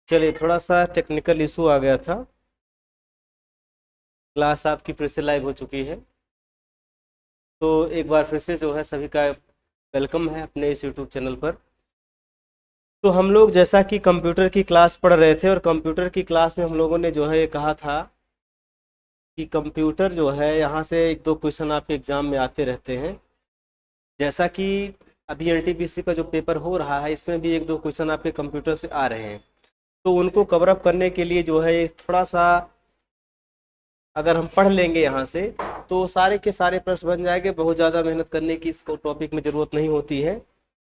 चलिए, थोड़ा सा टेक्निकल इशू आ गया था। क्लास आपकी फिर से लाइव हो चुकी है। तो एक बार फिर से जो है सभी का वेलकम है अपने इस यूट्यूब चैनल पर। तो हम लोग जैसा कि कंप्यूटर की क्लास पढ़ रहे थे और कंप्यूटर की क्लास में हम लोगों ने जो है ये कहा था कि कंप्यूटर जो है यहाँ से एक दो क्वेश्चन आपके एग्जाम में आते रहते हैं। जैसा कि अभी एनटीपीसी का जो पेपर हो रहा है इसमें भी एक दो क्वेश्चन आपके कंप्यूटर से आ रहे हैं। तो उनको कवर अप करने के लिए जो है ये थोड़ा सा अगर हम पढ़ लेंगे यहाँ से तो सारे के सारे प्रश्न बन जाएंगे। बहुत ज़्यादा मेहनत करने की इसको टॉपिक में ज़रूरत नहीं होती है।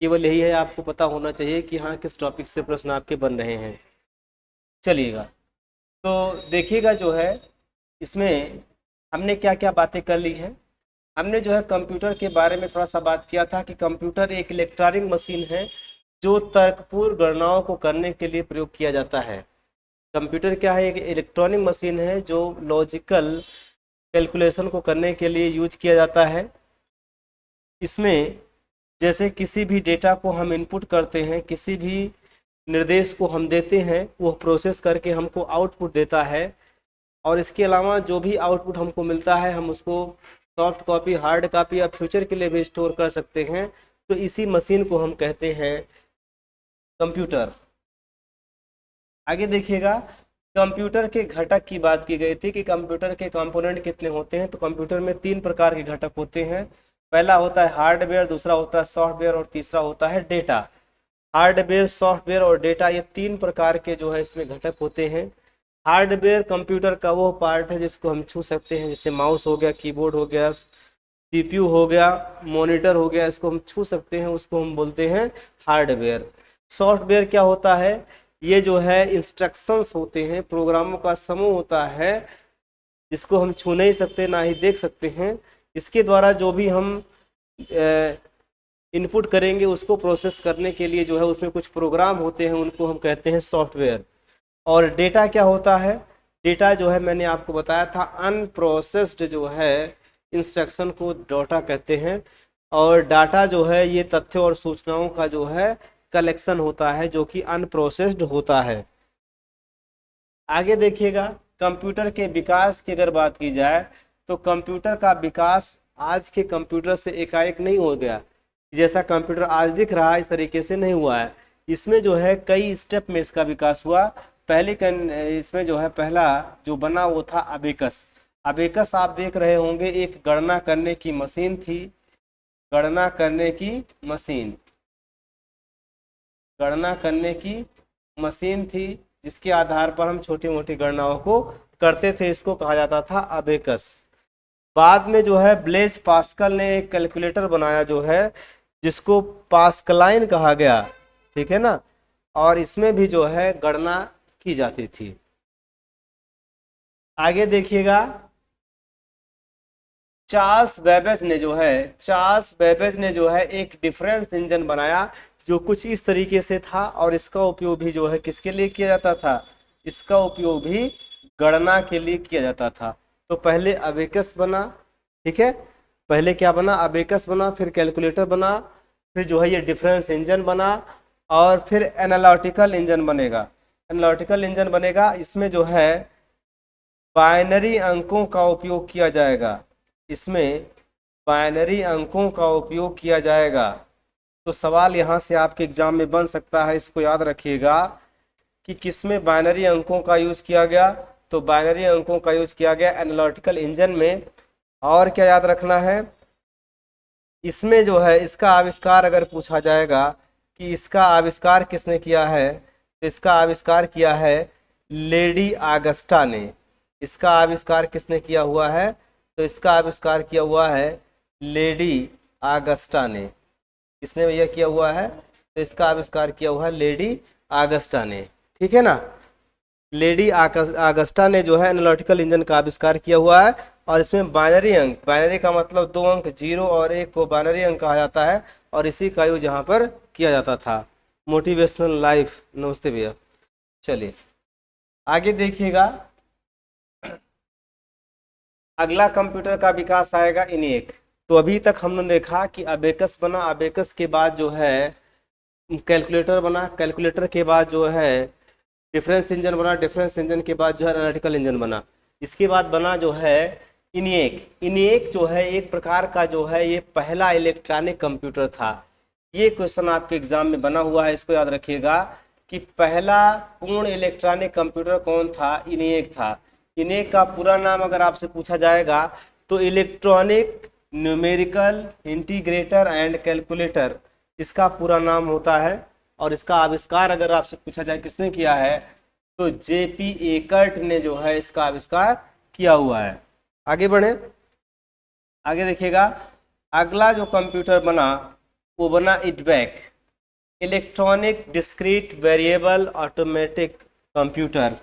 केवल यही है, आपको पता होना चाहिए कि हाँ किस टॉपिक से प्रश्न आपके बन रहे हैं। चलिएगा, तो देखिएगा जो है इसमें हमने क्या क्या बातें कर ली हैं। हमने जो है कंप्यूटर के बारे में थोड़ा सा बात किया था कि कंप्यूटर एक इलेक्ट्रॉनिक मशीन है जो तर्कपूर्ण गणनाओं को करने के लिए प्रयोग किया जाता है। कंप्यूटर क्या है? एक इलेक्ट्रॉनिक मशीन है जो लॉजिकल कैलकुलेशन को करने के लिए यूज किया जाता है। इसमें जैसे किसी भी डेटा को हम इनपुट करते हैं, किसी भी निर्देश को हम देते हैं, वो प्रोसेस करके हमको आउटपुट देता है। और इसके अलावा जो भी आउटपुट हमको मिलता है हम उसको सॉफ्ट कॉपी, हार्ड कॉपी या फ्यूचर के लिए भी स्टोर कर सकते हैं। तो इसी मशीन को हम कहते हैं कंप्यूटर। आगे देखिएगा, कंप्यूटर के घटक की बात की गई थी कि कंप्यूटर के कंपोनेंट कितने होते हैं। तो कंप्यूटर में तीन प्रकार के घटक होते हैं। पहला होता है हार्डवेयर, दूसरा होता है सॉफ्टवेयर और तीसरा होता है डेटा। हार्डवेयर, सॉफ्टवेयर और डेटा, ये तीन प्रकार के जो है इसमें घटक होते हैं। हार्डवेयर कंप्यूटर का वो पार्ट है जिसको हम छू सकते हैं, जैसे माउस हो गया, कीबोर्ड हो गया, सीपीयू हो गया, मॉनिटर हो गया, इसको हम छू सकते हैं, उसको हम बोलते हैं हार्डवेयर। सॉफ्टवेयर क्या होता है? ये जो है इंस्ट्रक्शंस होते हैं, प्रोग्रामों का समूह होता है जिसको हम छू नहीं सकते ना ही देख सकते हैं। इसके द्वारा जो भी हम इनपुट करेंगे उसको प्रोसेस करने के लिए जो है उसमें कुछ प्रोग्राम होते हैं, उनको हम कहते हैं सॉफ्टवेयर। और डेटा क्या होता है? डेटा जो है मैंने आपको बताया था अनप्रोसेस्ड जो है इंस्ट्रक्शन को डाटा कहते हैं। और डाटा जो है ये तथ्यों और सूचनाओं का जो है कलेक्शन होता है जो कि अनप्रोसेस्ड होता है। आगे देखिएगा, कंप्यूटर के विकास की अगर बात की जाए तो कंप्यूटर का विकास आज के कंप्यूटर से एकाएक नहीं हो गया। जैसा कंप्यूटर आज दिख रहा है इस तरीके से नहीं हुआ है। इसमें जो है कई स्टेप में इसका विकास हुआ। इसमें जो है पहला जो बना वो था अबेकस। अबेकस आप देख रहे होंगे, एक गणना करने की मशीन थी। गणना करने की मशीन, गणना करने की मशीन थी जिसके आधार पर हम छोटी मोटी गणनाओं को करते थे। इसको कहा जाता था अबेकस। बाद में जो है ब्लेज पास्कल ने एक कैलकुलेटर बनाया जो है जिसको पास्कलाइन कहा गया, ठीक है ना। और इसमें भी जो है गणना की जाती थी। आगे देखिएगा, चार्ल्स बेबेज ने जो है एक डिफरेंस इंजन बनाया जो कुछ इस तरीके से था। और इसका उपयोग भी जो है किसके लिए किया जाता था? इसका उपयोग भी गणना के लिए किया जाता था। तो पहले अबेकस बना, ठीक है, पहले क्या बना? अबेकस बना, फिर कैलकुलेटर बना, फिर जो है ये डिफरेंस इंजन बना, और फिर एनालिटिकल इंजन बनेगा। एनालिटिकल इंजन बनेगा, इसमें जो है बाइनरी अंकों का उपयोग किया जाएगा। इसमें बाइनरी अंकों का उपयोग किया जाएगा। तो सवाल यहाँ से आपके एग्जाम में बन सकता है, इसको याद रखिएगा कि किसमें बाइनरी अंकों का यूज किया गया। तो बाइनरी अंकों का यूज किया गया एनालिटिकल इंजन में। और क्या याद रखना है, इसमें जो है इसका आविष्कार अगर पूछा जाएगा कि इसका आविष्कार किसने किया है, तो इसका आविष्कार किया है लेडी आगस्टा ने। इसका आविष्कार किसने किया हुआ है? तो इसका आविष्कार किया हुआ है लेडी आगस्टा ने। किसने भैया किया हुआ है? तो इसका आविष्कार किया हुआ है लेडी आगस्टा ने, ठीक है ना। लेडी आगस्टा ने जो है एनालिटिकल इंजन का आविष्कार किया हुआ है। और इसमें बाइनरी अंक, बाइनरी का मतलब दो अंक 0 और 1 को बाइनरी अंक कहा जाता है। और इसी का यूज यहाँ पर किया जाता था। मोटिवेशनल लाइफ, नमस्ते भैया। चलिए आगे देखिएगा, अगला कंप्यूटर का विकास आएगा इनिएक। तो अभी तक हमने देखा कि अबेकस बना, अबेकस के बाद जो है कैलकुलेटर बना, कैलकुलेटर के बाद जो है डिफरेंस इंजन बना, डिफरेंस इंजन के बाद जो है एनालिटिकल इंजन बना, इसके बाद बना जो है इनिएक। इनिएक जो है एक प्रकार का जो है ये पहला इलेक्ट्रॉनिक कंप्यूटर था। ये क्वेश्चन आपके एग्जाम में बना हुआ है, इसको याद रखिएगा कि पहला पूर्ण इलेक्ट्रॉनिक कंप्यूटर कौन था, इनिएक था। इनिएक का पूरा नाम अगर आपसे पूछा जाएगा तो electronic numerical integrator and calculator, इसका पूरा नाम होता है। और इसका आविष्कार अगर आपसे पूछा जाए किसने किया है, तो जेपी एकर्ट ने जो है इसका आविष्कार किया हुआ है। आगे बढ़े, आगे देखिएगा, अगला जो कंप्यूटर बना वो बना इडबैक, electronic discrete variable automatic computer.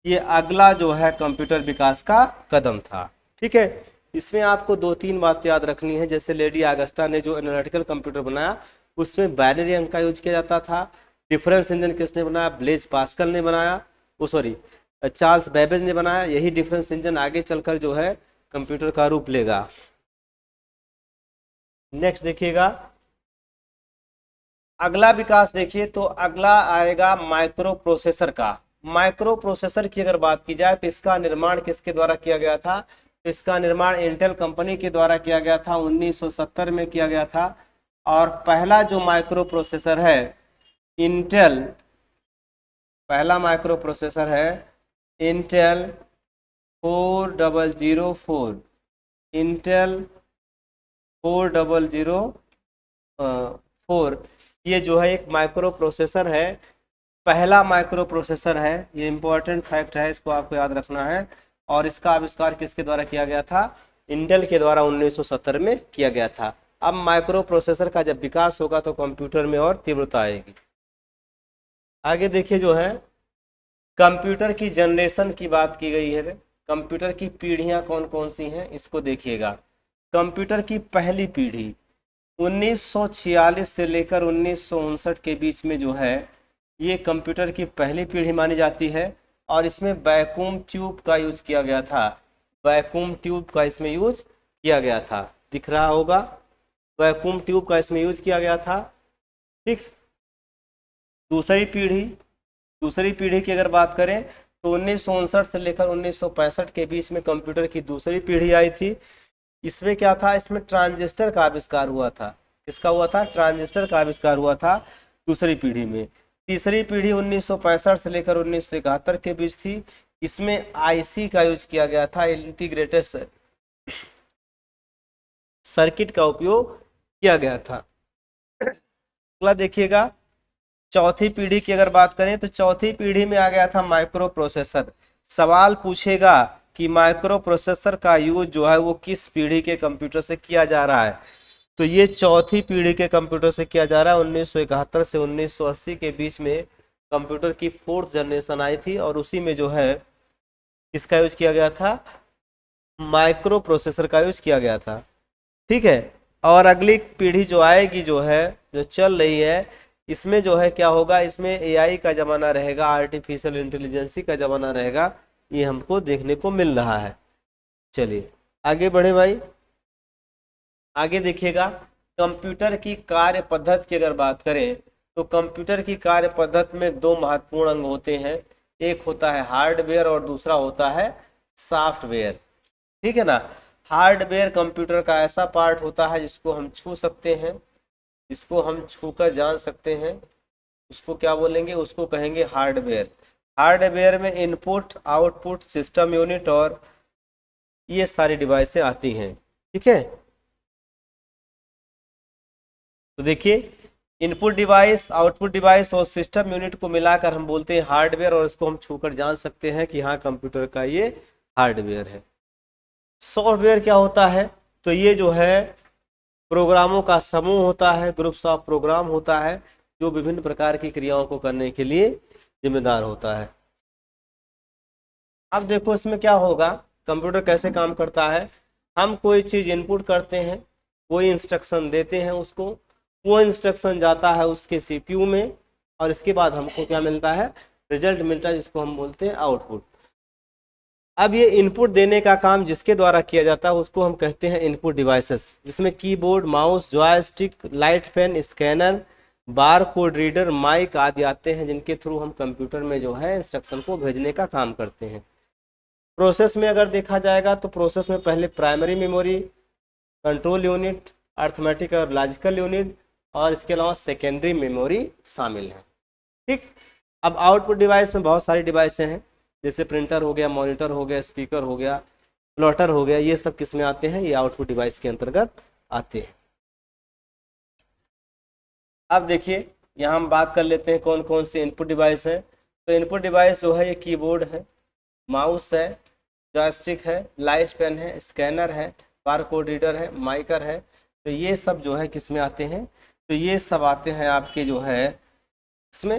ये अगला जो है कंप्यूटर विकास का कदम था। ठीक है, इसमें आपको 2-3 बात याद रखनी है। जैसे लेडी आगस्टा ने जो एनालिटिकल कंप्यूटर बनाया उसमें बाइनरी अंक का यूज किया जाता था। डिफरेंस इंजन किसने बनाया, ब्लेज पास्कल ने बनाया, वो सॉरी चार्ल्स बेबेज ने बनाया। यही डिफरेंस इंजन आगे चलकर जो है कंप्यूटर का रूप लेगा। नेक्स्ट देखिएगा, अगला विकास देखिए तो अगला आएगा माइक्रो प्रोसेसर का। माइक्रो प्रोसेसर की अगर बात की जाए तो इसका निर्माण किसके द्वारा किया गया था, तो इसका निर्माण इंटेल कंपनी के द्वारा किया गया था, 1970 में किया गया था। और पहला जो माइक्रो प्रोसेसर है इंटेल, पहला माइक्रो प्रोसेसर है इंटेल 4004, इंटेल 4004, ये जो है एक माइक्रो प्रोसेसर है, पहला माइक्रो प्रोसेसर है। ये इंपॉर्टेंट फैक्ट है, इसको आपको याद रखना है। और इसका आविष्कार किसके द्वारा किया गया था, इंटेल के द्वारा 1970 में किया गया था। अब माइक्रो प्रोसेसर का जब विकास होगा तो कंप्यूटर में और तीव्रता आएगी। आगे देखिए जो है कंप्यूटर की जनरेशन की बात की गई है, कंप्यूटर की पीढ़ियां कौन कौन सी हैं इसको देखिएगा। कंप्यूटर की पहली पीढ़ी 1946 से लेकर 1959 के बीच में जो है ये कंप्यूटर की पहली पीढ़ी मानी जाती है। और इसमें वैक्यूम ट्यूब का यूज किया गया था, वैक्यूम ट्यूब का इसमें यूज किया गया था, दिख रहा होगा, वैक्यूम ट्यूब का इसमें यूज किया गया था। ठीक, दूसरी पीढ़ी की अगर बात करें तो 1959 से लेकर 1965 के बीच में कंप्यूटर की दूसरी पीढ़ी आई थी। इसमें क्या था, इसमें ट्रांजिस्टर का आविष्कार हुआ था। किसका हुआ था, ट्रांजिस्टर का आविष्कार हुआ था दूसरी पीढ़ी में। तीसरी पीढ़ी 1965 से लेकर 1971 के बीच थी। इसमें आईसी का यूज किया गया था, इंटीग्रेटेड सर्किट का उपयोग किया गया था। अगला देखिएगा, चौथी पीढ़ी की अगर बात करें तो चौथी पीढ़ी में आ गया था माइक्रो प्रोसेसर। सवाल पूछेगा कि माइक्रो प्रोसेसर का यूज जो है वो किस पीढ़ी के कंप्यूटर से किया जा रहा है, तो ये चौथी पीढ़ी के कंप्यूटर से किया जा रहा है। 1971 से 1980 के बीच में कंप्यूटर की 4th जनरेशन आई थी और उसी में जो है इसका यूज किया गया था, माइक्रो प्रोसेसर का यूज किया गया था। ठीक है, और अगली पीढ़ी जो आएगी जो है जो चल रही है, इसमें जो है क्या होगा, इसमें एआई का ज़माना रहेगा, आर्टिफिशियल इंटेलिजेंसी का ज़माना रहेगा, ये हमको देखने को मिल रहा है। चलिए आगे बढ़े भाई, आगे देखिएगा कंप्यूटर की कार्य पद्धति की अगर बात करें तो कंप्यूटर की कार्य पद्धति में 2 महत्वपूर्ण अंग होते हैं, एक होता है हार्डवेयर और दूसरा होता है सॉफ्टवेयर। ठीक है ना, हार्डवेयर कंप्यूटर का ऐसा पार्ट होता है जिसको हम छू सकते हैं, जिसको हम छूकर जान सकते हैं, उसको क्या बोलेंगे, उसको कहेंगे हार्डवेयर। हार्डवेयर में इनपुट आउटपुट सिस्टम यूनिट और ये सारी डिवाइसें आती हैं। ठीक है, तो देखिए इनपुट डिवाइस, आउटपुट डिवाइस और सिस्टम यूनिट को मिलाकर हम बोलते हैं हार्डवेयर, और इसको हम छूकर जान सकते हैं कि हाँ कंप्यूटर का ये हार्डवेयर है। सॉफ्टवेयर क्या होता है, तो ये जो है प्रोग्रामों का समूह होता है, ग्रुप्स ऑफ प्रोग्राम होता है, जो विभिन्न प्रकार की क्रियाओं को करने के लिए जिम्मेदार होता है। अब देखो इसमें क्या होगा, कंप्यूटर कैसे काम करता है। हम कोई चीज़ इनपुट करते हैं, कोई इंस्ट्रक्शन देते हैं उसको, वो इंस्ट्रक्शन जाता है उसके सीपीयू में और इसके बाद हमको क्या मिलता है, रिजल्ट मिलता है, जिसको हम बोलते हैं आउटपुट। अब ये इनपुट देने का काम जिसके द्वारा किया जाता है उसको हम कहते हैं इनपुट डिवाइसेस, जिसमें keyboard, mouse, joystick, light fan, scanner, bar code reader, mic आदि आते हैं जिनके थ्रू हम कंप्यूटर में जो है इंस्ट्रक्शन को भेजने का काम करते हैं। प्रोसेस में अगर देखा जाएगा तो प्रोसेस में पहले primary memory, control unit, arithmetic और लॉजिकल यूनिट और इसके अलावा सेकेंडरी मेमोरी शामिल है। ठीक, अब आउटपुट डिवाइस में बहुत सारी डिवाइसें हैं, जैसे प्रिंटर हो गया, मॉनिटर हो गया, स्पीकर हो गया, प्लॉटर हो गया, ये सब किस में आते हैं, ये आउटपुट डिवाइस के अंतर्गत आते हैं। अब देखिए यहाँ हम बात कर लेते हैं कौन कौन से इनपुट डिवाइस हैं। तो इनपुट डिवाइस जो है ये कीबोर्ड है, माउस है, जॉयस्टिक है, लाइट पेन है, स्कैनर है, बार कोड रीडर है, माइकर है। तो ये सब जो है किस में आते हैं, तो ये सब आते हैं आपके जो है इसमें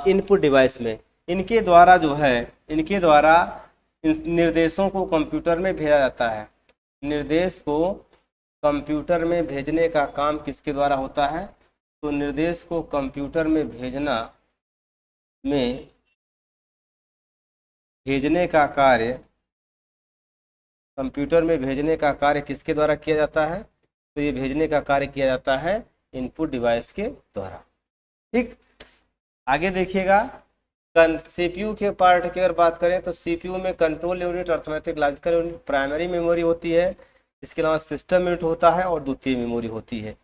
इनपुट डिवाइस में। इनके द्वारा जो है, इनके द्वारा निर्देशों को कंप्यूटर में भेजा जाता है। निर्देश को कंप्यूटर में भेजने का काम किसके द्वारा होता है, तो निर्देश को कंप्यूटर में भेजने का कार्य, कंप्यूटर में भेजने का कार्य किसके द्वारा किया जाता है, तो ये भेजने का कार्य किया जाता है इनपुट डिवाइस के द्वारा। ठीक, आगे देखिएगा सीपीयू के पार्ट की अगर बात करें तो सीपीयू में control unit, arithmetic, logical unit, primary memory होती है, इसके अलावा सिस्टम यूनिट होता है और द्वितीय मेमोरी होती है।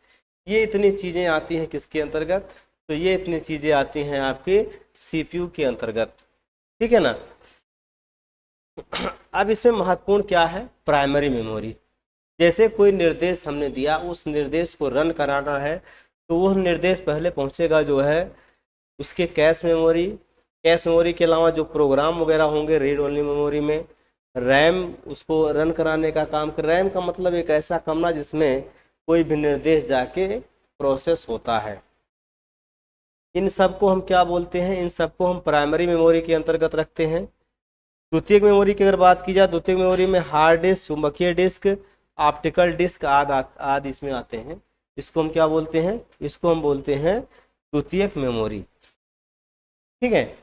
ये इतनी चीज़ें आती हैं किसके अंतर्गत, तो ये इतनी चीज़ें आती हैं आपके सीपीयू के अंतर्गत। ठीक है ना। अब इसमें महत्वपूर्ण क्या है, प्राइमरी मेमोरी। जैसे कोई निर्देश हमने दिया, उस निर्देश को रन कराना है तो वह निर्देश पहले पहुंचेगा जो है उसके कैश मेमोरी। कैश मेमोरी के अलावा जो प्रोग्राम वगैरह होंगे रीड ओनली मेमोरी में, रैम उसको रन कराने का काम कर। रैम का मतलब एक ऐसा कमरा जिसमें कोई भी निर्देश जाके प्रोसेस होता है। इन सब को हम क्या बोलते हैं, इन सबको हम प्राइमरी मेमोरी के अंतर्गत रखते हैं। द्वितीयक मेमोरी की अगर बात की जाए, द्वितीयक मेमोरी में हार्ड डिस्क, चुंबकीय डिस्क, ऑप्टिकल डिस्क आदि इसमें आते हैं। इसको हम क्या बोलते हैं, इसको हम बोलते हैं द्वितीयक मेमोरी। ठीक है।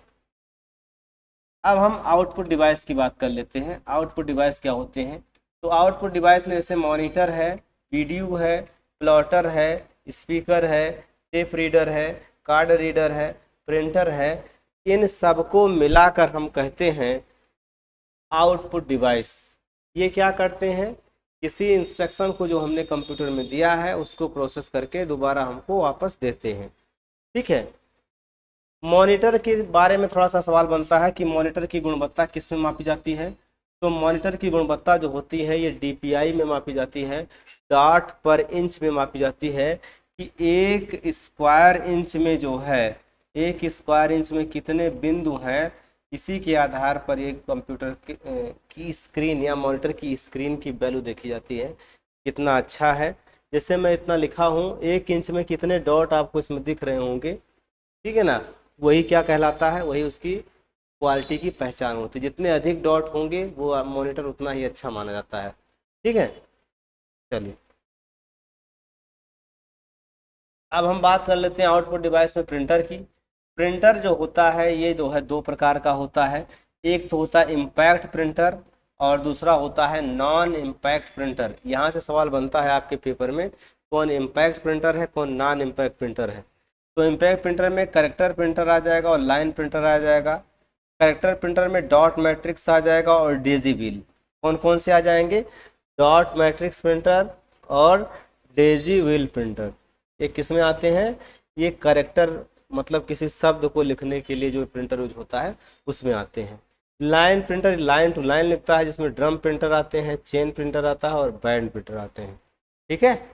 अब हम आउटपुट डिवाइस की बात कर लेते हैं। आउटपुट डिवाइस क्या होते हैं, तो आउटपुट डिवाइस में जैसे मॉनिटर है, वीडियो है, प्लॉटर है, स्पीकर है, टेप रीडर है, कार्ड रीडर है, प्रिंटर है, इन सबको मिलाकर हम कहते हैं आउटपुट डिवाइस। ये क्या करते हैं, किसी इंस्ट्रक्शन को जो हमने कंप्यूटर में दिया है उसको प्रोसेस करके दोबारा हमको वापस देते हैं। ठीक है। मॉनिटर के बारे में थोड़ा सा सवाल बनता है कि मॉनिटर की गुणवत्ता किस में मापी जाती है, तो मॉनिटर की गुणवत्ता जो होती है ये DPI में मापी जाती है, डॉट पर इंच में मापी जाती है कि एक स्क्वायर इंच में जो है, एक स्क्वायर इंच में कितने बिंदु हैं, इसी के आधार पर एक कंप्यूटर की स्क्रीन या मॉनिटर की स्क्रीन की वैल्यू देखी जाती है कितना अच्छा है। जैसे मैं इतना लिखा हूँ, 1 इंच में कितने डॉट आपको इसमें दिख रहे होंगे, ठीक है ना, वही क्या कहलाता है, वही उसकी क्वालिटी की पहचान होती है। जितने अधिक डॉट होंगे वो मॉनिटर उतना ही अच्छा माना जाता है। ठीक है। चलिए अब हम बात कर लेते हैं आउटपुट डिवाइस में प्रिंटर की। प्रिंटर जो होता है ये जो है 2 प्रकार का होता है। एक तो होता है इम्पैक्ट प्रिंटर और दूसरा होता है नॉन इम्पैक्ट प्रिंटर। यहाँ से सवाल बनता है आपके पेपर में, कौन इम्पैक्ट प्रिंटर है, कौन नॉन इम्पैक्ट प्रिंटर है। तो इम्पैक्ट प्रिंटर में करेक्टर प्रिंटर आ जाएगा और लाइन प्रिंटर आ जाएगा। करेक्टर प्रिंटर में डॉट मैट्रिक्स आ जाएगा और डेजी व्हील। कौन कौन से आ जाएंगे, डॉट मैट्रिक्स प्रिंटर और डेजी व्हील प्रिंटर। ये किस में आते हैं, ये करेक्टर मतलब किसी शब्द को लिखने के लिए जो प्रिंटर यूज होता है उसमें आते हैं। Line printer line to line लिखता है, जिसमें ड्रम प्रिंटर आते हैं, चेन प्रिंटर आता है और बैंड प्रिंटर आते हैं। ठीक है।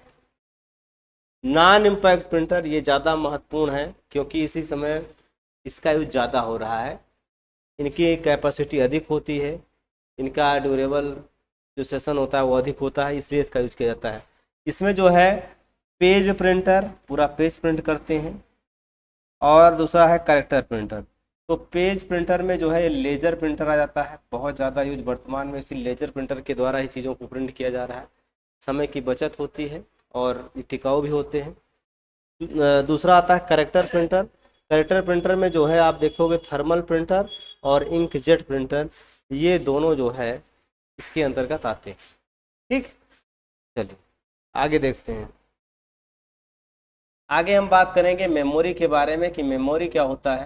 नॉन इम्पैक्ट प्रिंटर ये ज़्यादा महत्वपूर्ण है क्योंकि इसी समय इसका यूज ज़्यादा हो रहा है। इनकी कैपेसिटी अधिक होती है, इनका ड्यूरेबल जो सेशन होता है वो अधिक होता है, इसलिए इसका यूज किया जाता है। इसमें जो है पेज प्रिंटर पूरा पेज प्रिंट करते हैं और दूसरा है करेक्टर प्रिंटर। तो पेज प्रिंटर में जो है लेजर प्रिंटर आ जाता है, बहुत ज़्यादा यूज वर्तमान में इसी लेजर प्रिंटर के द्वारा ही चीज़ों को प्रिंट किया जा रहा है। समय की बचत होती है और ये टिकाऊ भी होते हैं। दूसरा आता है करेक्टर प्रिंटर। करेक्टर प्रिंटर में जो है आप देखोगे थर्मल प्रिंटर और इंकजेट प्रिंटर, ये दोनों जो है इसके अंतर्गत आते हैं। ठीक, चलिए आगे देखते हैं। आगे हम बात करेंगे मेमोरी के बारे में कि मेमोरी क्या होता है।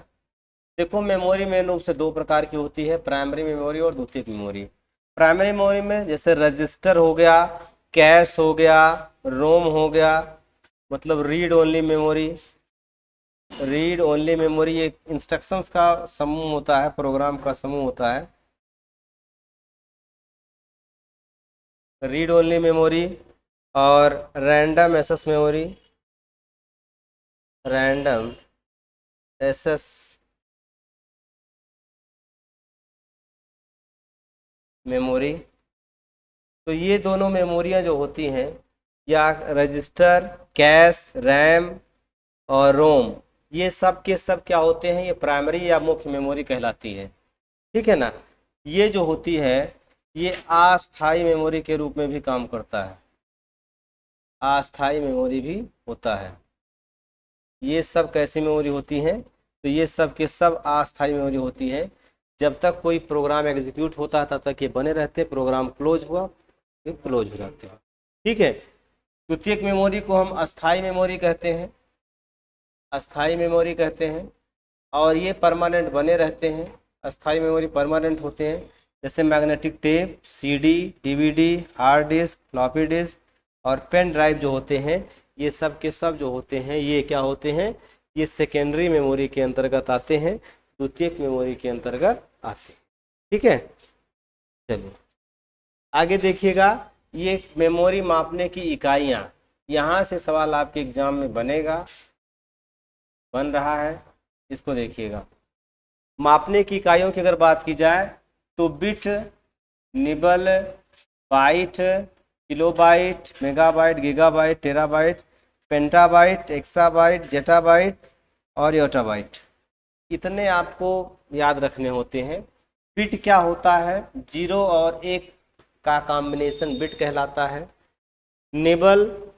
देखो मेमोरी मेन रूप से दो प्रकार की होती है, प्राइमरी मेमोरी और द्वितीयक मेमोरी। प्राइमरी मेमोरी में जैसे रजिस्टर हो गया, कैश हो गया, रोम हो गया, मतलब read only memory. Read only memory एक इंस्ट्रक्शंस का समूह होता है, प्रोग्राम का समूह होता है, रीड ओनली मेमोरी। और random access memory, random access memory. तो ये दोनों मेमोरियाँ जो होती हैं, या रजिस्टर, कैश, रैम और रोम, ये सब के सब क्या होते हैं, ये प्राइमरी या मुख्य मेमोरी कहलाती है। ठीक है ना। ये जो होती है ये अस्थायी मेमोरी के रूप में भी काम करता है, अस्थायी मेमोरी भी होता है। ये सब कैसी मेमोरी होती हैं, तो ये सब के सब अस्थायी मेमोरी होती है। जब तक कोई प्रोग्राम एग्जीक्यूट होता है तब तक ये बने रहते, प्रोग्राम क्लोज हुआ ये क्लोज हो जाते हैं। ठीक है। द्वितीयक मेमोरी को हम अस्थायी मेमोरी कहते हैं, अस्थायी मेमोरी कहते हैं, और ये परमानेंट बने रहते हैं। अस्थायी मेमोरी परमानेंट होते हैं, जैसे magnetic tape, CD, DVD, hard disk, floppy disk और पेन ड्राइव जो होते हैं, ये सब के सब जो होते हैं ये क्या होते हैं, ये सेकेंडरी मेमोरी के अंतर्गत आते हैं, द्वितीयक मेमोरी के अंतर्गत आते हैं। ठीक है। चलिए आगे देखिएगा, ये मेमोरी मापने की इकाइयाँ, यहाँ से सवाल आपके एग्जाम में बनेगा, बन रहा है, इसको देखिएगा। मापने की इकाइयों की अगर बात की जाए तो bit, nibble, byte, kilobyte, megabyte, gigabyte, terabyte, pentabyte, exabyte, zettabyte और योटाबाइट, इतने आपको याद रखने होते हैं। बिट क्या होता है, 0 और 1 का कॉम्बिनेशन बिट कहलाता है। निबल,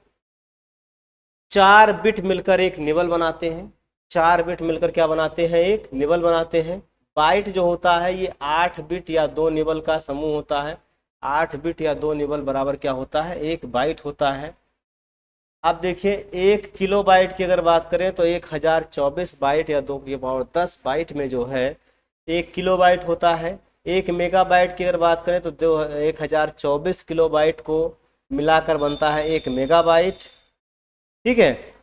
4 बिट मिलकर एक निबल बनाते हैं, 4 बिट मिलकर क्या बनाते हैं, एक निबल बनाते हैं। बाइट जो होता है ये 8 बिट या 2 निबल का समूह होता है, 8 बिट या 2 निबल बराबर क्या होता है, एक बाइट होता है। अब देखिए 1 किलो बाइट की अगर बात करें तो 1024 बाइट या 2 की पावर 10 बाइट में जो है 1 किलो बाइट होता है। 1 मेगा बाइट की अगर बात करें तो 1024 किलो बाइट को मिलाकर बनता है 1 मेगा बाइट। ठीक है।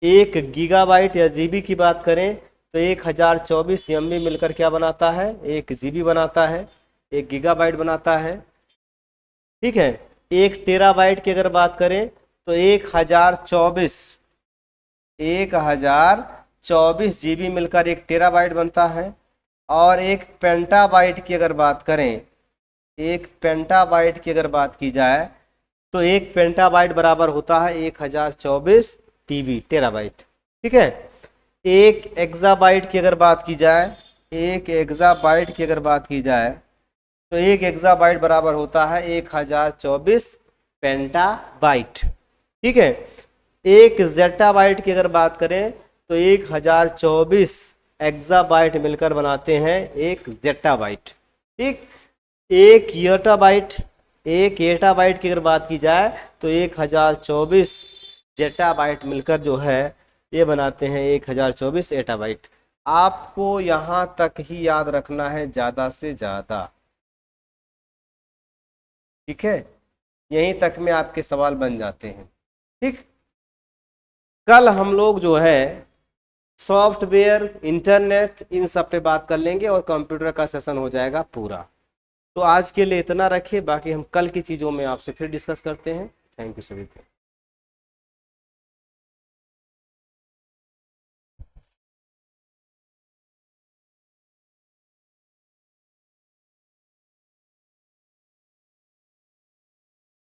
1 गीगाबाइट या जीबी की बात करें तो 1024 एमबी मिलकर क्या बनाता है, 1 जीबी बनाता है, 1 गीगाबाइट बनाता है। ठीक है। 1 टेराबाइट की अगर बात करें तो 1024 जीबी मिलकर 1 टेराबाइट बनता है। और 1 पेंटाबाइट की अगर बात करें, 1 पेंटाबाइट की अगर बात की जाए तो 1 पेंटाबाइट बराबर होता है 1024 टीबी, टेराबाइट। ठीक है। 1 एक्साबाइट की अगर बात की जाए, 1 एक्साबाइट की अगर बात की जाए तो 1 एक्साबाइट बराबर होता है 1024 पेंटाबाइट। ठीक है। 1 जेटाबाइट की अगर बात करें तो 1024 एक्साबाइट मिलकर बनाते हैं 1 जेटाबाइट। ठीक। 1 योटाबाइट, 1 एटाबाइट की अगर बात की जाए तो 1024 जेटाबाइट मिलकर जो है ये बनाते हैं 1024 एटाबाइट। आपको यहाँ तक ही याद रखना है ज़्यादा से ज़्यादा। ठीक है। यहीं तक में आपके सवाल बन जाते हैं। ठीक। कल हम लोग जो है सॉफ्टवेयर, इंटरनेट, इन सब पे बात कर लेंगे और कंप्यूटर का सेशन हो जाएगा पूरा। तो आज के लिए इतना रखिए, बाकी हम कल की चीज़ों में आपसे फिर डिस्कस करते हैं। थैंक यू सभी को।